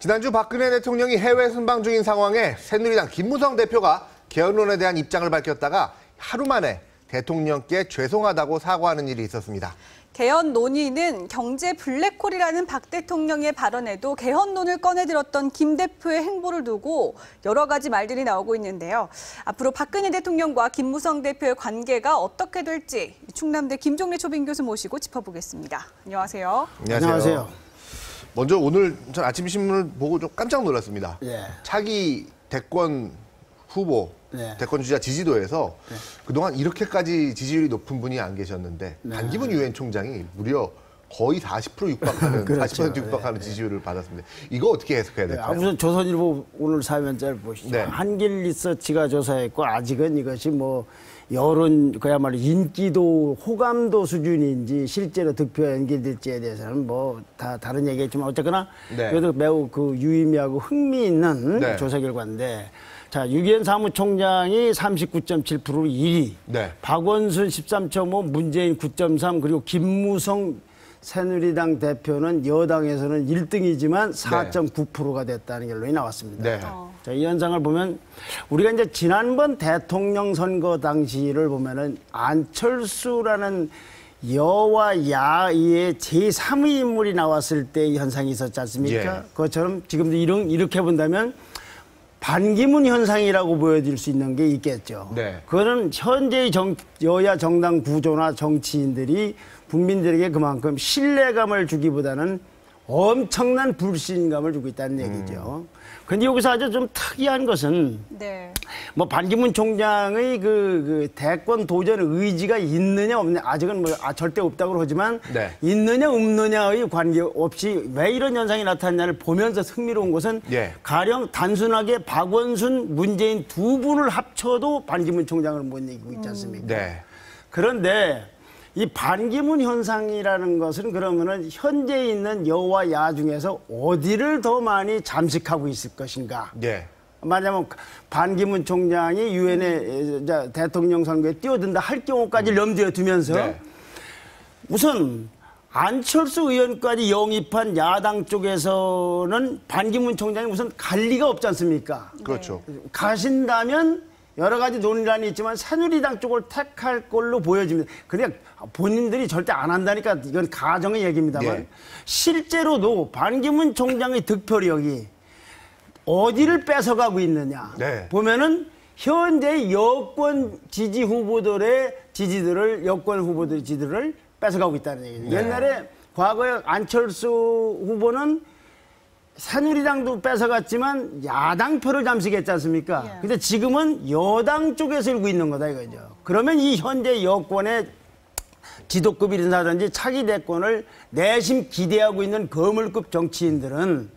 지난주 박근혜 대통령이 해외 순방 중인 상황에 새누리당 김무성 대표가 개헌론에 대한 입장을 밝혔다가 하루 만에 대통령께 죄송하다고 사과하는 일이 있었습니다. 개헌 논의는 경제 블랙홀이라는 박 대통령의 발언에도 개헌론을 꺼내들었던 김 대표의 행보를 두고 여러 가지 말들이 나오고 있는데요. 앞으로 박근혜 대통령과 김무성 대표의 관계가 어떻게 될지 충남대 김종래 초빙 교수 모시고 짚어보겠습니다. 안녕하세요. 안녕하세요. 먼저 오늘 전 아침 신문을 보고 좀 깜짝 놀랐습니다. 차기 대권 후보, 대권 주자 지지도에서 그동안 이렇게까지 지지율이 높은 분이 안 계셨는데 반기문 유엔 총장이 무려 거의 40% 육박하는, 그렇죠. 40% 육박하는 지지율을 받았습니다. 이거 어떻게 해석해야 될까요? 우선 조선일보 오늘 사면자를 보시죠. 한길 리서치가 조사했고 아직은 이것이 뭐 여론 그야말로 인기도 호감도 수준인지 실제로 득표에 연결될지에 대해서는 뭐 다 다른 얘기겠지만 어쨌거나 그래도 매우 그 유의미하고 흥미있는 조사 결과인데 자, 유기현 사무총장이 39.7%로 1위, 박원순 13.5, 문재인 9.3, 그리고 김무성 새누리당 대표는 여당에서는 1등이지만 4.9%가 됐다는 결론이 나왔습니다. 자, 이 현상을 보면 우리가 이제 지난번 대통령 선거 당시를 보면은 안철수라는 여와 야의 제3의 인물이 나왔을 때 현상이 있었지 않습니까? 그것처럼 지금도 이렇게 본다면 반기문 현상이라고 보여질 수 있는 게 있겠죠. 그거는 현재의 여야 정당 구조나 정치인들이 국민들에게 그만큼 신뢰감을 주기보다는 엄청난 불신감을 주고 있다는 얘기죠. 그런데 여기서 아주 좀 특이한 것은 뭐 반기문 총장의 그 대권 도전 의지가 있느냐 없느냐 아직은 뭐 절대 없다고 그러지만 있느냐 없느냐의 관계없이 왜 이런 현상이 나타났냐를 보면서 흥미로운 것은 가령 단순하게 박원순, 문재인 두 분을 합쳐도 반기문 총장을 못 이기고 있지 않습니까? 그런데 이 반기문 현상이라는 것은 그러면은 현재 있는 여와 야 중에서 어디를 더 많이 잠식하고 있을 것인가? 말하자면 반기문 총장이 유엔의 대통령 선거에 뛰어든다 할 경우까지 염두에 두면서 우선 안철수 의원까지 영입한 야당 쪽에서는 반기문 총장이 우선 갈 리가 없지 않습니까? 그렇죠. 가신다면 여러 가지 논란이 있지만 새누리당 쪽을 택할 걸로 보여집니다. 그러니까 본인들이 절대 안 한다니까 이건 가정의 얘기입니다만 실제로도 반기문 총장의 득표력이 어디를 뺏어가고 있느냐 보면은 현재 여권 지지 후보들의 지지들을 여권 후보들의 지지들을 뺏어가고 있다는 얘기죠. 옛날에 과거에 안철수 후보는 새누리당도 뺏어갔지만 야당 표를 잠식했지 않습니까? 근데 지금은 여당 쪽에서 일고 있는 거다 이거죠. 그러면 이 현재 여권의 지도급이라든지 차기 대권을 내심 기대하고 있는 거물급 정치인들은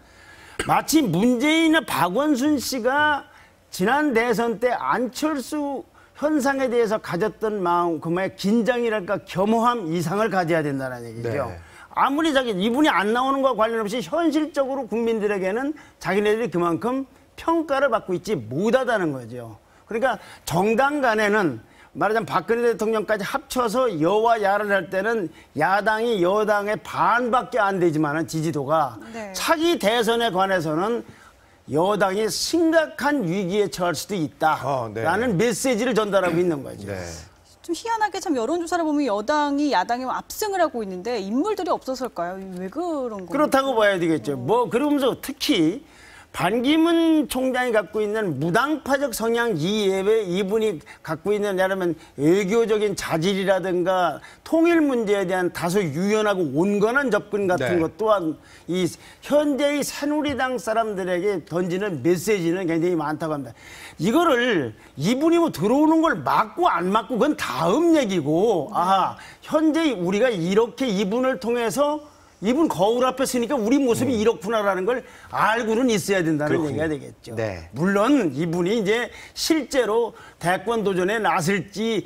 마치 문재인이나 박원순 씨가 지난 대선 때 안철수 현상에 대해서 가졌던 마음, 그만의 긴장이랄까 겸허함 이상을 가져야 된다는 얘기죠. 아무리 이분이 안 나오는 것과 관련 없이 현실적으로 국민들에게는 자기네들이 그만큼 평가를 받고 있지 못하다는 거죠. 그러니까 정당 간에는 말하자면 박근혜 대통령까지 합쳐서 여와 야를 할 때는 야당이 여당의 반밖에 안 되지만은 지지도가 차기 대선에 관해서는 여당이 심각한 위기에 처할 수도 있다라는 메시지를 전달하고 있는 거죠. 좀 희한하게 참 여론조사를 보면 여당이 야당에 압승을 하고 있는데 인물들이 없어서일까요? 왜 그런 건가요? 그렇다고 봐야 되겠죠. 뭐 그러면서 특히 반기문 총장이 갖고 있는 무당파적 성향 이외에 이분이 갖고 있는 예를 외교적인 자질이라든가 통일 문제에 대한 다소 유연하고 온건한 접근 같은 것 또한 이 현재의 새누리당 사람들에게 던지는 메시지는 굉장히 많다고 합니다. 이거를 이분이 뭐 들어오는 걸 막고 안 막고 그건 다음 얘기고 현재 우리가 이렇게 이분을 통해서 이분 거울 앞에 서니까 우리 모습이 이렇구나라는 걸 알고는 있어야 된다는 얘기가 되겠죠. 물론 이분이 이제 실제로 대권 도전에 나설지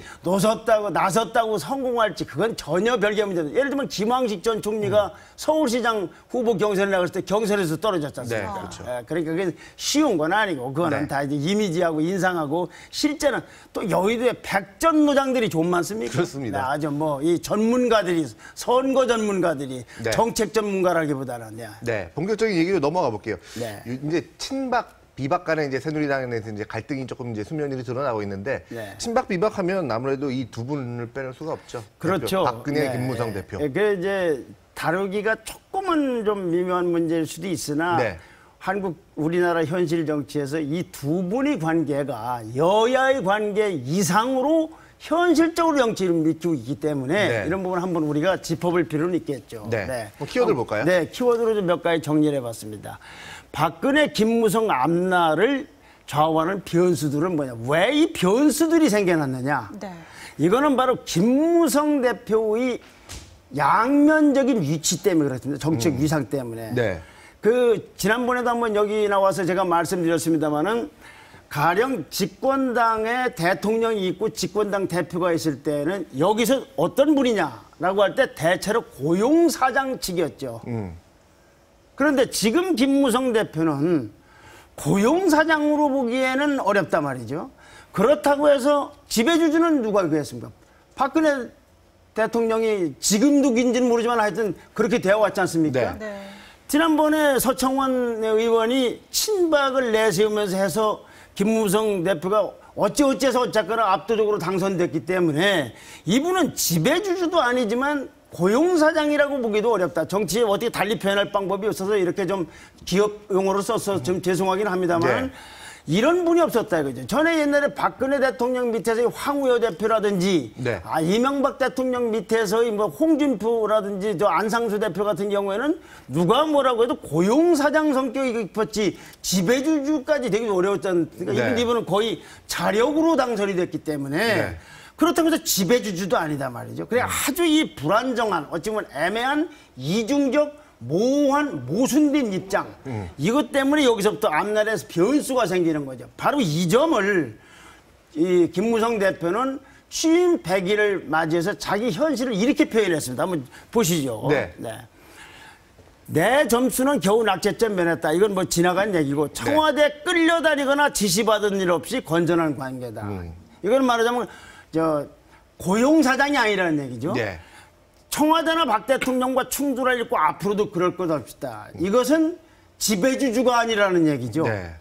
나섰다고 성공할지 그건 전혀 별개 문제입니다. 예를 들면 김황식 전 총리가 서울시장 후보 경선에 나갔을 때 경선에서 떨어졌지 않습니까? 그러니까 그게 쉬운 건 아니고 그거는 다 이제 이미지하고 인상하고 실제는 또 여의도에 백전노장들이 좀 많습니까? 그렇습니다. 아주 뭐 이 전문가들이 선거 전문가들이 정책 전문가라기보다는. 네. 네, 본격적인 얘기로 넘어가 볼게요. 네. 이제 친박 비박 간에 이제 새누리당에서 이제 갈등이 조금 이제 수면위로 드러나고 있는데 네. 친박 비박하면 아무래도 이 두 분을 빼놓을 수가 없죠. 그렇죠. 대표, 박근혜, 네. 김무성 대표. 그 이제 다루기가 조금은 좀 미묘한 문제일 수도 있으나 네. 우리나라 현실 정치에서 이 두 분의 관계가 여야의 관계 이상으로 현실적으로 정치를 미치고 있기 때문에 네. 이런 부분 한번 우리가 짚어볼 필요는 있겠죠. 네. 키워드를 볼까요? 네, 키워드로 좀 몇 가지 정리를 해봤습니다. 박근혜, 김무성 앞날을 좌우하는 변수들은 뭐냐? 왜 이 변수들이 생겨났느냐? 네. 이거는 바로 김무성 대표의 양면적인 위치 때문에 그렇습니다. 정책 위상 때문에. 네. 지난번에도 한번 여기 나와서 제가 말씀드렸습니다만은 가령 집권당의 대통령이 있고 집권당 대표가 있을 때는 여기서 어떤 분이냐라고 할 때 대체로 고용사장 측이었죠. 그런데 지금 김무성 대표는 고용사장으로 보기에는 어렵단 말이죠. 그렇다고 해서 지배주주는 누가 그랬습니까? 박근혜 대통령이 지금도 긴지는 모르지만 하여튼 그렇게 되어왔지 않습니까? 네. 네. 지난번에 서청원 의원이 친박을 내세우면서 해서 김무성 대표가 어찌어찌해서 어쨌거나 압도적으로 당선됐기 때문에 이분은 지배주주도 아니지만 고용사장이라고 보기도 어렵다. 정치에 어떻게 달리 표현할 방법이 없어서 이렇게 좀 기업 용어로 써서 좀 죄송하긴 합니다만 네. 이런 분이 없었다 이거죠. 전에 옛날에 박근혜 대통령 밑에서의 황우여 대표라든지 네. 이명박 대통령 밑에서의 뭐 홍준표라든지 저 안상수 대표 같은 경우에는 누가 뭐라고 해도 고용사장 성격이 깊었지 지배주주까지 되게 어려웠잖아요. 그러니까 네. 이분은 거의 자력으로 당선이 됐기 때문에 네. 그렇다고 해서 지배주주도 아니다 말이죠. 그래 아주 이 불안정한 어찌 보면 애매한 이중적 모호한 모순된 입장 이것 때문에 여기서부터 앞날에서 변수가 생기는 거죠. 바로 이 점을 이 김무성 대표는 취임 100일을 맞이해서 자기 현실을 이렇게 표현했습니다. 한번 보시죠. 네. 내 점수는 겨우 낙제점 면했다. 이건 뭐 지나간 얘기고 청와대 끌려다니거나 지시받은 일 없이 건전한 관계다. 이건 말하자면 고용사장이 아니라는 얘기죠. 네. 청와대나 박 대통령과 충돌할 일 있고 앞으로도 그럴 것 없다. 이것은 지배주주가 아니라는 얘기죠. 네.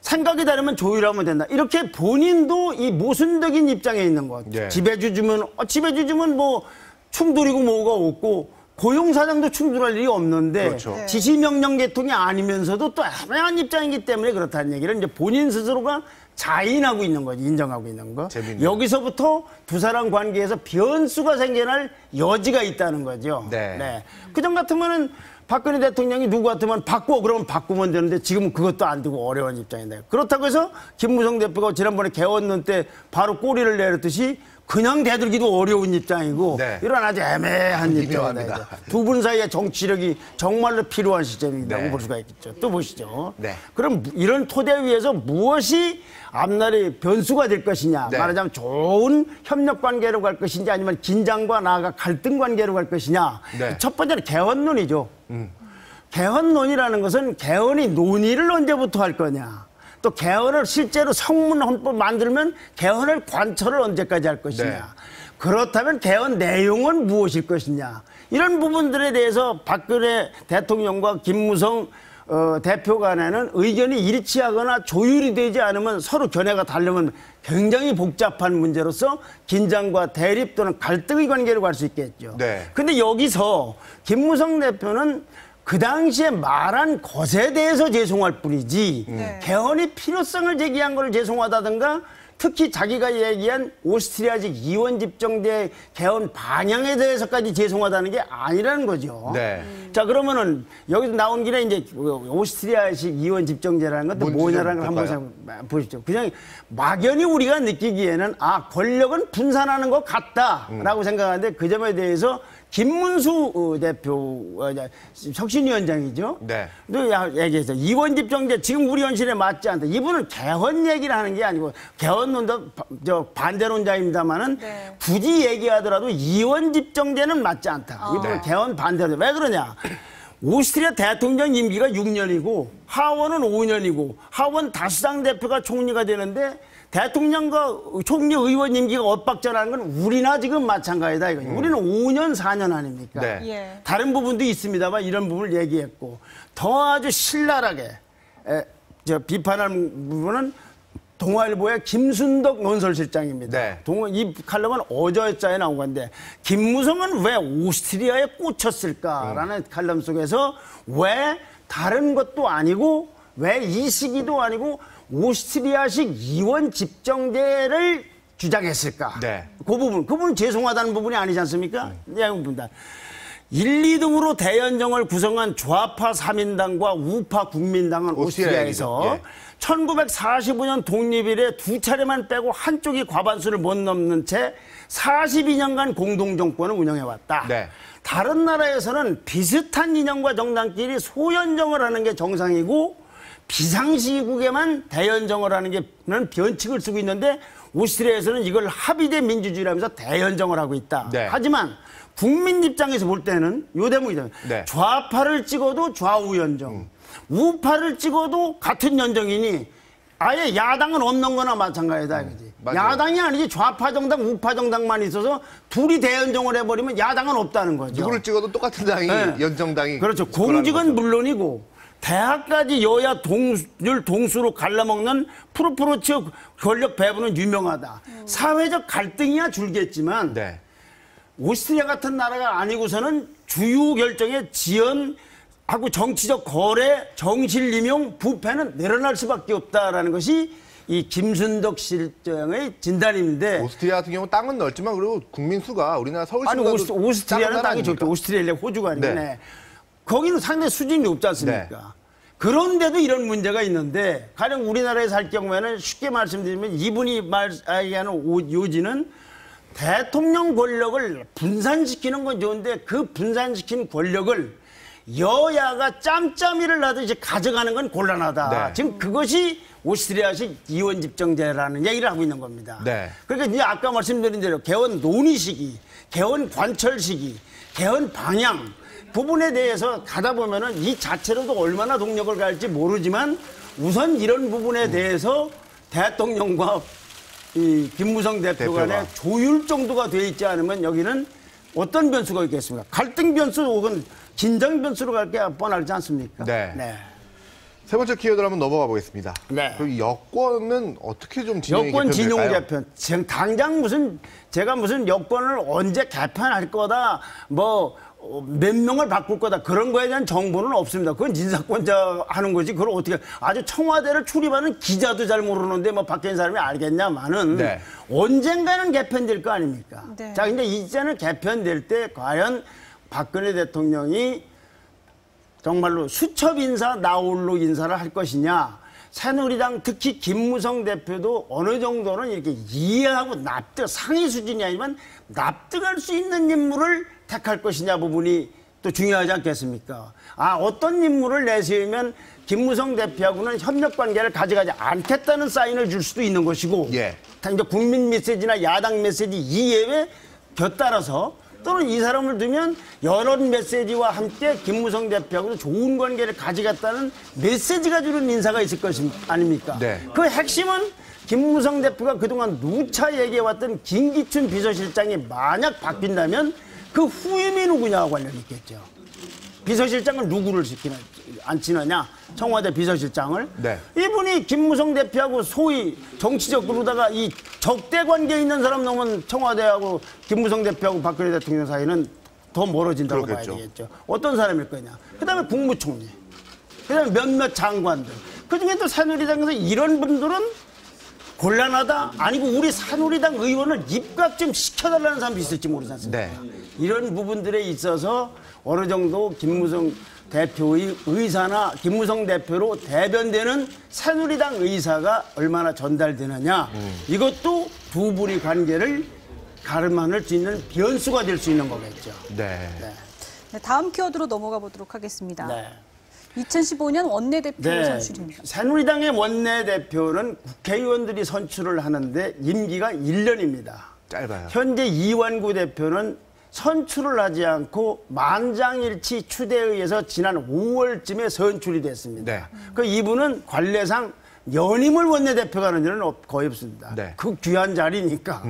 생각이 다르면 조율하면 된다. 이렇게 본인도 이 모순적인 입장에 있는 것. 네. 지배주주면 뭐 충돌이고 뭐가 없고 고용사장도 충돌할 일이 없는데 그렇죠. 네. 지시명령 계통이 아니면서도 또 애매한 입장이기 때문에 그렇다는 얘기를 이제 본인 스스로가 자인하고 있는 거지, 인정하고 있는 거. 재밌네요. 여기서부터 두 사람 관계에서 변수가 생겨날 여지가 있다는 거죠. 네. 그전 같으면은 박근혜 대통령이 누구 같으면 바꿔 그러면 바꾸면 되는데 지금은 그것도 안 되고 어려운 입장인데 그렇다고 해서 김무성 대표가 지난번에 개헌론 때 바로 꼬리를 내렸듯이 그냥 대들기도 어려운 입장이고 네. 이런 아주 애매한 입장이다. 미묘합니다. 두 분 사이의 정치력이 정말로 필요한 시점이라고 네. 볼 수가 있겠죠. 또 보시죠. 네. 그럼 이런 토대 위에서 무엇이 앞날의 변수가 될 것이냐. 네. 말하자면 좋은 협력 관계로 갈 것인지 아니면 긴장과 나아가 갈등 관계로 갈 것이냐. 네. 첫 번째는 개헌론이죠. 개헌론이라는 것은 개헌이 논의를 언제부터 할 거냐. 또 개헌을 실제로 성문 헌법 만들면 개헌을 관철을 언제까지 할 것이냐. 네. 그렇다면 개헌 내용은 무엇일 것이냐. 이런 부분들에 대해서 박근혜 대통령과 김무성 대표 간에는 의견이 일치하거나 조율이 되지 않으면 서로 견해가 다르면 굉장히 복잡한 문제로서 긴장과 대립 또는 갈등의 관계로 갈 수 있겠죠. 네. 근데 여기서 김무성 대표는 그 당시에 말한 것에 대해서 죄송할 뿐이지 네. 개헌의 필요성을 제기한 걸 죄송하다든가 특히 자기가 얘기한 오스트리아식 이원 집정제 개헌 방향에 대해서까지 죄송하다는 게 아니라는 거죠. 네. 자 그러면은 여기서 나온 길에 이제 오스트리아식 이원 집정제라는 것도 뭔지 뭐냐라는 걸 좀 한번 보시죠. 그냥 막연히 우리가 느끼기에는 권력은 분산하는 것 같다라고 생각하는데 그 점에 대해서 김문수 대표 혁신위원장이죠. 네. 또 얘기해서 이원 집정제 지금 우리 현실에 맞지 않다. 이분은 개헌 얘기를 하는 게 아니고 개헌론도 반대론자입니다만은 네. 굳이 얘기하더라도 이원 집정제는 맞지 않다. 이분은 네. 개헌 반대로 왜 그러냐? 오스트리아 대통령 임기가 6년이고 하원은 5년이고 하원 다수당 대표가 총리가 되는데 대통령과 총리 의원 임기가 엇박자라는 건 우리나 지금 마찬가지다 이거죠. 우리는 5년 4년 아닙니까? 네. 예. 다른 부분도 있습니다만 이런 부분을 얘기했고 더 아주 신랄하게 비판한 부분은 동아일보의 김순덕 논설실장입니다. 네. 이 칼럼은 어저자에 나온 건데 김무성은 왜 오스트리아에 꽂혔을까라는 칼럼 속에서 왜 다른 것도 아니고 왜 이 시기도 아니고 오스트리아식 이원 집정제를 주장했을까? 네. 그 부분은 죄송하다는 부분이 아니지 않습니까? 네, 봅니다. 1, 2등으로 대연정을 구성한 좌파 3인당과 우파 국민당은 오스트리아에서 예. 1945년 독립 이래 두 차례만 빼고 한쪽이 과반수를 못 넘는 채 42년간 공동정권을 운영해왔다. 네. 다른 나라에서는 비슷한 이념과 정당끼리 소연정을 하는 게 정상이고 비상시국에만 대연정을 하는 게 변칙을 쓰고 있는데 오스트리아에서는 이걸 합의대 민주주의라면서 대연정을 하고 있다. 네. 하지만 국민 입장에서 볼 때는 요 대목이다. 네. 좌파를 찍어도 좌우 연정, 우파를 찍어도 같은 연정이니 아예 야당은 없는 거나 마찬가지다. 그지? 야당이 아니지 좌파 정당, 우파 정당만 있어서 둘이 대연정을 해버리면 야당은 없다는 거죠. 누구를 찍어도 똑같은 당이 네. 연정당이 그렇죠. 공직은 물론이고 대학까지 여야 동수로 갈라먹는 프로프로치 권력 배분은 유명하다. 사회적 갈등이야 줄겠지만 네. 오스트리아 같은 나라가 아니고서는 주요 결정의 지연하고 정치적 거래, 정실 임용, 부패는 늘어날 수밖에 없다라는 것이 이 김순덕 실장의 진단인데 오스트리아 같은 경우 땅은 넓지만 그리고 국민 수가 우리나라 서울시보다도 아니 오스트리아는 땅이 아닙니까? 좋죠. 오스트리아 호주가 아니네. 네. 거기는 상당히 수준이 높지 않습니까? 네. 그런데도 이런 문제가 있는데 가령 우리나라에서 할 경우에는 쉽게 말씀드리면 이분이 말하는 요지는 대통령 권력을 분산시키는 건 좋은데 그 분산시킨 권력을 여야가 짬짬이를 하듯이 가져가는 건 곤란하다. 네. 지금 그것이 오스트리아식 이원 집정제라는 얘기를 하고 있는 겁니다. 네. 그러니까 이제 아까 말씀드린 대로 개헌 논의 시기, 개헌 관철 시기, 개헌 방향 부분에 대해서 가다 보면은 이 자체로도 얼마나 동력을 갈지 모르지만 우선 이런 부분에 대해서 대통령과 이 김무성 대표 간의 조율 정도가 돼 있지 않으면 여기는 어떤 변수가 있겠습니까? 갈등 변수 혹은 긴장 변수로 갈 게 뻔하지 않습니까? 네. 네. 세 번째 키워드 한번 넘어가 보겠습니다. 네. 그럼 여권은 어떻게 좀 진영이 여권 진용 개편될까요? 개편. 지금 당장 제가 무슨 여권을 언제 개편할 거다, 몇 명을 바꿀 거다 그런 거에 대한 정보는 없습니다. 그건 인사권자 하는 거지. 그걸 어떻게 아주 청와대를 출입하는 기자도 잘 모르는데 밖에 있는 사람이 알겠냐마는 네. 언젠가는 개편될 거 아닙니까? 네. 자, 근데 이제는 개편될 때 과연 박근혜 대통령이 정말로 수첩 인사 나홀로 인사를 할 것이냐. 새누리당 특히 김무성 대표도 어느 정도는 이렇게 이해하고 상위 수준이 아니지만 납득할 수 있는 인물을 택할 것이냐 부분이 또 중요하지 않겠습니까? 어떤 인물을 내세우면 김무성 대표하고는 협력 관계를 가져가지 않겠다는 사인을 줄 수도 있는 것이고, 예. 이제 국민 메시지나 야당 메시지 이외에 곁따라서 또는 이 사람을 두면 여론 메시지와 함께 김무성 대표하고도 좋은 관계를 가져갔다는 메시지가 주는 인사가 있을 것 아닙니까? 네. 그 핵심은 김무성 대표가 그동안 누차 얘기해왔던 김기춘 비서실장이 만약 바뀐다면 그 후임이 누구냐와 관련이 있겠죠. 비서실장을 누구를 안 치느냐? 청와대 비서실장을. 네. 이분이 김무성 대표하고 소위 정치적으로다가 이 적대 관계에 있는 사람 놈은 청와대하고 김무성 대표하고 박근혜 대통령 사이는 더 멀어진다고 그렇겠죠. 봐야 되겠죠. 어떤 사람일 거냐? 그다음에 국무총리, 그다음에 몇몇 장관들. 그중에 또 새누리당에서 이런 분들은 곤란하다? 아니고 우리 새누리당 의원을 입각 좀 시켜달라는 사람도 있을지 모르지 않습니까? 네. 이런 부분들에 있어서 어느 정도 김무성 대표의 의사나 김무성 대표로 대변되는 새누리당 의사가 얼마나 전달되느냐. 이것도 두 분의 관계를 가름할 수 있는 변수가 될 수 있는 거겠죠. 네. 네, 다음 키워드로 넘어가 보도록 하겠습니다. 네. 2015년 원내대표 선출입니다. 새누리당의 원내대표는 국회의원들이 선출을 하는데 임기가 1년입니다. 짧아요. 현재 이완구 대표는 선출을 하지 않고 만장일치 추대에 의해서 지난 5월쯤에 선출이 됐습니다. 네. 그 이분은 관례상 연임을 원내대표가 하는 일은 거의 없습니다. 네. 그 귀한 자리니까.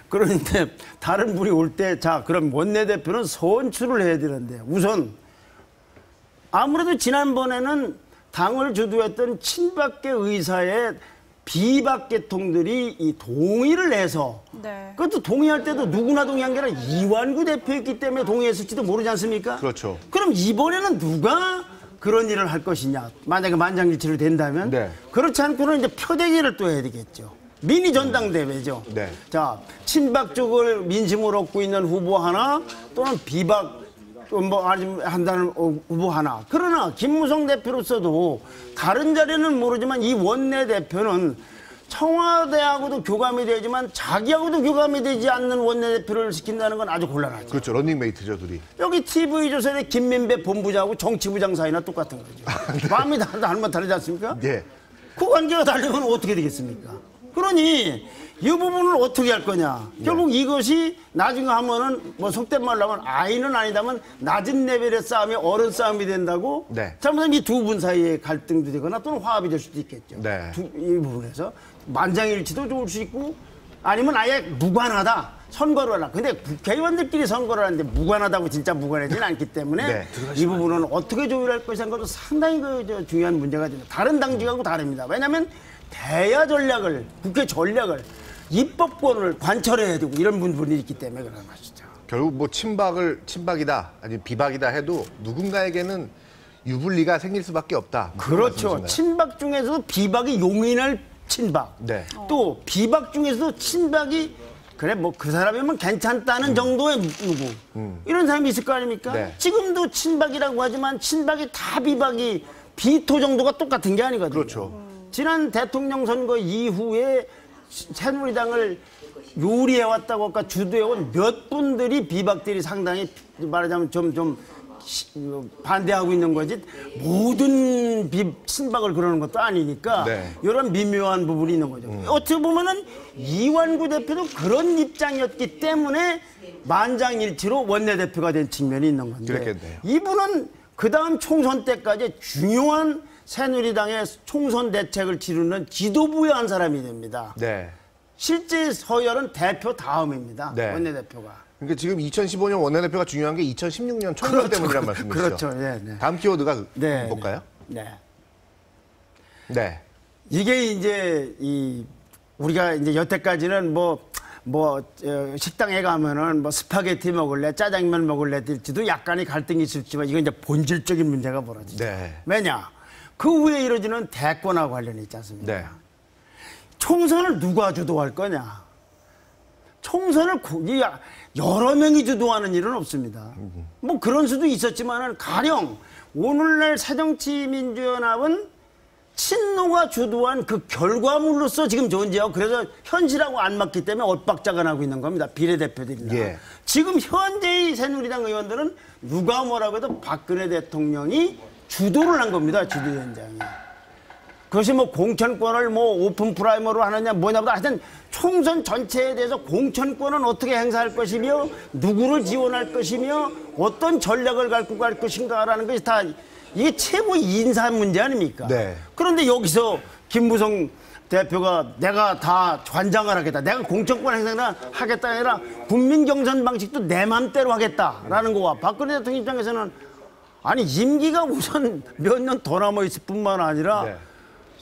그런데 다른 분이 올 때 자 그럼 원내대표는 선출을 해야 되는데 우선 아무래도 지난번에는 당을 주도했던 친박계 의사의 비박계통들이 이 동의를 해서 네. 그것도 동의할 때도 누구나 동의한 게 아니라 이완구 대표였기 때문에 동의했을지도 모르지 않습니까? 그렇죠. 그럼 이번에는 누가 그런 일을 할 것이냐. 만약에 만장일치를 된다면 네. 그렇지 않고는 이제 표대기를 또 해야 되겠죠. 미니 전당대회죠. 네. 자, 친박 쪽을 민심을 얻고 있는 후보 하나 또는 비박 뭐 아니면 한다는 후보 하나. 그러나 김무성 대표로서도 다른 자리는 모르지만 이 원내대표는 청와대하고도 교감이 되지만 자기하고도 교감이 되지 않는 원내대표를 시킨다는 건 아주 곤란하죠. 그렇죠. 런닝메이트죠, 둘이. 여기 TV조선의 김민배 본부장하고 정치부장 사이나 똑같은 거죠. 마음이 다르면 다르지 않습니까? 예. 그 관계가 다르면 어떻게 되겠습니까? 그러니 이 부분을 어떻게 할 거냐. 결국 이것이 나중에 하면은 뭐 속된 말로 하면 아이는 아니다면 낮은 레벨의 싸움이 어른 싸움이 된다고. 네. 잘못하면 이 두 분 사이에 갈등도 되거나 또는 화합이 될 수도 있겠죠. 네. 이 부분에서 만장일치도 좋을 수 있고 아니면 아예 무관하다. 선거를 하라. 근데 국회의원들끼리 선거를 하는데 무관하다고 진짜 무관하지는 않기 때문에 네. 이 부분은 어떻게 조율할 것이라는 것도 상당히 중요한 문제가 됩니다. 다른 당직하고 다릅니다. 왜냐하면 대야 전략을, 국회 전략을, 입법권을 관철해야 되고 이런 부분이 있기 때문에 그런 것이죠. 결국 뭐 친박이다, 아니면 비박이다 해도 누군가에게는 유불리가 생길 수밖에 없다. 그렇죠. 친박 중에서도 비박이 용인할 친박. 네. 또 비박 중에서도 친박이 그래 뭐 그 사람이면 괜찮다는 정도의 누구. 이런 사람이 있을 거 아닙니까? 네. 지금도 친박이라고 하지만 친박이 다 비박이 비토 정도가 똑같은 게 아니거든요. 그렇죠. 지난 대통령 선거 이후에 새누리당을 요리해왔다고 아까 주도해온 몇 분들이 비박들이 상당히 말하자면 좀 반대하고 있는 거지 모든 친박을 그러는 것도 아니니까 네. 이런 미묘한 부분이 있는 거죠. 어떻게 보면은 이완구 대표도 그런 입장이었기 때문에 만장일치로 원내대표가 된 측면이 있는 건데 그랬겠네요. 이분은 그 다음 총선 때까지 중요한 새누리당의 총선 대책을 치르는 지도부의 한 사람이 됩니다. 네. 실제 서열은 대표 다음입니다. 네. 원내대표가. 그러니까 지금 2015년 원내대표가 중요한 게 2016년 총선 때문이란 말씀이시죠? 그렇죠. 네, 네. 다음 키워드가 네, 볼까요? 네. 네. 이게 이제 우리가 이제 여태까지는 식당에 가면은 뭐 스파게티 먹을래, 짜장면 먹을래 될지도 약간의 갈등이 있을지만 이건 이제 본질적인 문제가 벌어지죠. 네. 왜냐? 그 후에 이루어지는 대권하고 관련이 있지 않습니까? 네. 총선을 누가 주도할 거냐? 총선을 여러 명이 주도하는 일은 없습니다. 뭐 그런 수도 있었지만은 가령 오늘날 새정치민주연합은 친노가 주도한 그 결과물로서 지금 존재하고 그래서 현실하고 안 맞기 때문에 엇박자가 나고 있는 겁니다. 비례대표들이나. 예. 지금 현재의 새누리당 의원들은 누가 뭐라고 해도 박근혜 대통령이 주도를 한 겁니다. 지도위원장이. 그것이 뭐 공천권을 뭐 오픈 프라이머로 하느냐 뭐냐보다 하여튼 총선 전체에 대해서 공천권은 어떻게 행사할 것이며 누구를 지원할 것이며 어떤 전략을 갖고 갈 것인가라는 것이 다 이게 최고 인사 문제 아닙니까? 네. 그런데 여기서 김무성 대표가 내가 다 관장을 하겠다. 내가 공천권 행사를 하겠다 아니라 국민 경선 방식도 내 맘대로 하겠다라는 거와 박근혜 대통령 입장에서는 아니 임기가 우선 몇 년 더 남아있을 뿐만 아니라 네.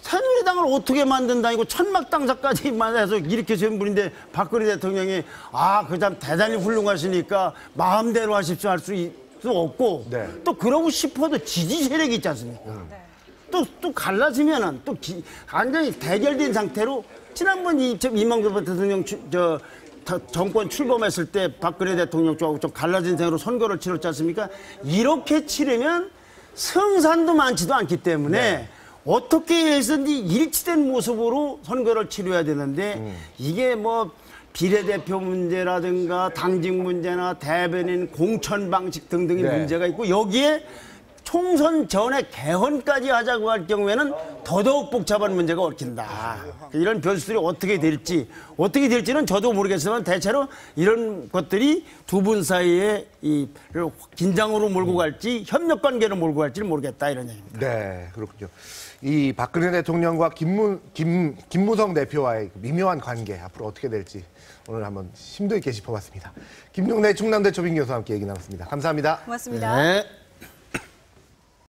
새누리당을 어떻게 만든다 이거 천막당사까지만 해서 이렇게 세운 분인데 박근혜 대통령이 그 사람 대단히 훌륭하시니까 마음대로 하십시오 할 수 없고 네. 또 그러고 싶어도 지지 세력이 있지 않습니까? 또 갈라지면은 또 완전히 대결된 상태로 지난번 이명박 대통령 정권 출범했을 때 박근혜 대통령 쪽하고 좀 갈라진 상태로 선거를 치렀지 않습니까? 이렇게 치르면 승산도 많지도 않기 때문에 네. 어떻게 해서든지 일치된 모습으로 선거를 치러야 되는데 이게 뭐 비례대표 문제라든가 당직 문제나 대변인 공천 방식 등등의 네. 문제가 있고 여기에 총선 전에 개헌까지 하자고 할 경우에는 더더욱 복잡한 문제가 얽힌다. 이런 변수들이 어떻게 될지는 저도 모르겠지만 대체로 이런 것들이 두 분 사이에 이 긴장으로 몰고 갈지 협력 관계로 몰고 갈지를 모르겠다 이런 얘기입니다. 네, 그렇군요. 이 박근혜 대통령과 김무성 대표와의 미묘한 관계 앞으로 어떻게 될지 오늘 한번 심도 있게 짚어봤습니다. 김용래 충남대 초빙 교수와 함께 얘기 나눴습니다. 감사합니다. 고맙습니다. 네.